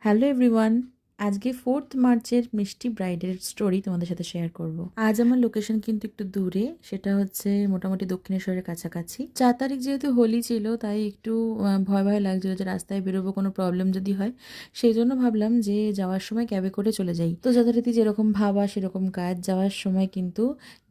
Hello everyone, আজকে 4th মার্চের মিষ্টি ব্রাইডের স্টোরি তোমাদের সাথে শেয়ার করব। আজ আমার লোকেশন কিন্তু একটু দূরে, সেটা হচ্ছে মোটামুটি দক্ষিণেশ্বরের কাছাকাছি। 4 তারিখ যেহেতু হোলি ছিল, তাই একটু ভয় ভয় লাগছিল যে রাস্তায় বেরোবো, কোনো প্রবলেম যদি হয়। সেই জন্য ভাবলাম যে যাওয়ার সময় ক্যাবে করে চলে যাই। তো যথারীতি যেরকম ভাবা সেরকম কাজ। যাওয়ার সময় কিন্তু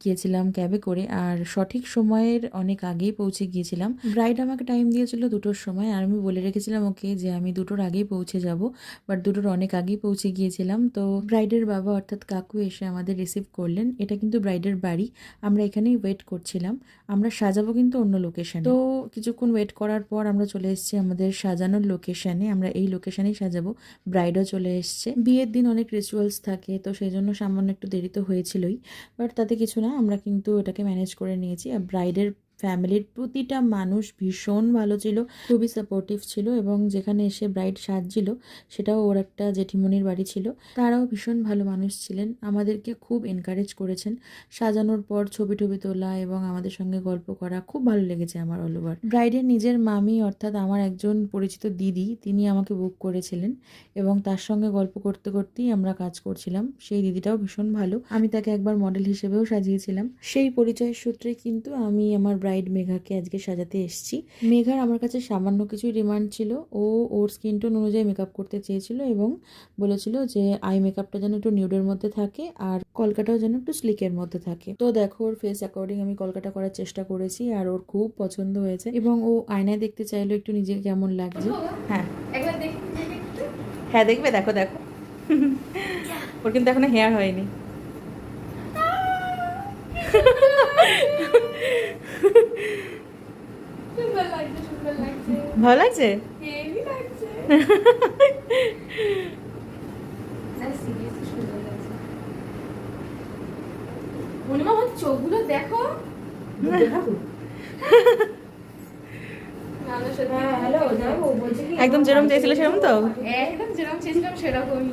গিয়েছিলাম ক্যাবে করে, আর সঠিক সময়ের অনেক আগেই পৌঁছে গিয়েছিলাম। ব্রাইড আমাকে টাইম দিয়েছিল 2টোর সময়, আর আমি বলে রেখেছিলাম ওকে যে আমি 2টোর আগেই পৌঁছে যাব, বাট 2টোর অনেক আগেই পৌঁছে গিয়েছিলাম। তো ব্রাইডের বাবা অর্থাৎ কাকু এসে আমাদের রিসিভ করলেন। এটা কিন্তু ব্রাইডের বাড়ি। আমরা এখানেই ওয়েট করছিলাম। আমরা সাজাবো কিন্তু অন্য লোকেশনে। তো কিছুক্ষণ ওয়েট করার পর আমরা চলে এসেছি আমাদের সাজানোর লোকেশনে। আমরা এই লোকেশনেই সাজাবো। ব্রাইডও চলে এসছে। বিয়ের দিন অনেক রিচুয়ালস থাকে, তো সেই জন্য সামান্য একটু দেরি তো হয়েছিলই, বাট তাতে কিছু না, আমরা কিন্তু এটাকে ম্যানেজ করে নিয়েছি। আর ব্রাইডের ফ্যামিলির প্রতিটা মানুষ ভীষণ ভালো ছিল, খুবই সাপোর্টিভ ছিল, এবং যেখানে এসে ব্রাইড সাজছিল সেটাও ওর একটা জেঠিমনির বাড়ি ছিল। তারাও ভীষণ ভালো মানুষ ছিলেন, আমাদেরকে খুব এনকারেজ করেছেন। সাজানোর পর ছবি টবি তোলা এবং আমাদের সঙ্গে গল্প করা খুব ভালো লেগেছে আমার অল ওভার। ব্রাইডের নিজের মামি অর্থাৎ আমার একজন পরিচিত দিদি, তিনি আমাকে বুক করেছিলেন এবং তার সঙ্গে গল্প করতে করতেই আমরা কাজ করছিলাম। সেই দিদিটাও ভীষণ ভালো, আমি তাকে একবার মডেল হিসেবেও সাজিয়েছিলাম। সেই পরিচয়ের সূত্রে কিন্তু আমি আমার ব্রাইড মেঘাকে আজকে সাজাতে এসেছি। মেঘার আমার কাছে সামান্য কিছু ডিমান্ড ছিল। ওর স্কিন টোন অনুযায়ী মেকআপ করতে চেয়েছিল এবং বলেছিল যে আই মেকআপটা যেন একটু নিউডের মধ্যে থাকে আর কলকাটাও যেন একটু স্লিকের মধ্যে থাকে। তো দেখো, ওর ফেস অ্যাকর্ডিং আমি কলকাটা করার চেষ্টা করেছি, আর ওর খুব পছন্দ হয়েছে এবং ও আয়নায় দেখতে চাইলো একটু নিজেকে কেমন লাগছে। হ্যাঁ হ্যাঁ, দেখবে, দেখো দেখো। ওর কিন্তু এখনো হেয়ার হয়নি। ভালো লাগছে। চোখগুলো দেখো। একদম যেরকম চেয়েছিলে সেরকম তো। একদম যেরকম চেয়েছিলাম সেরকমই।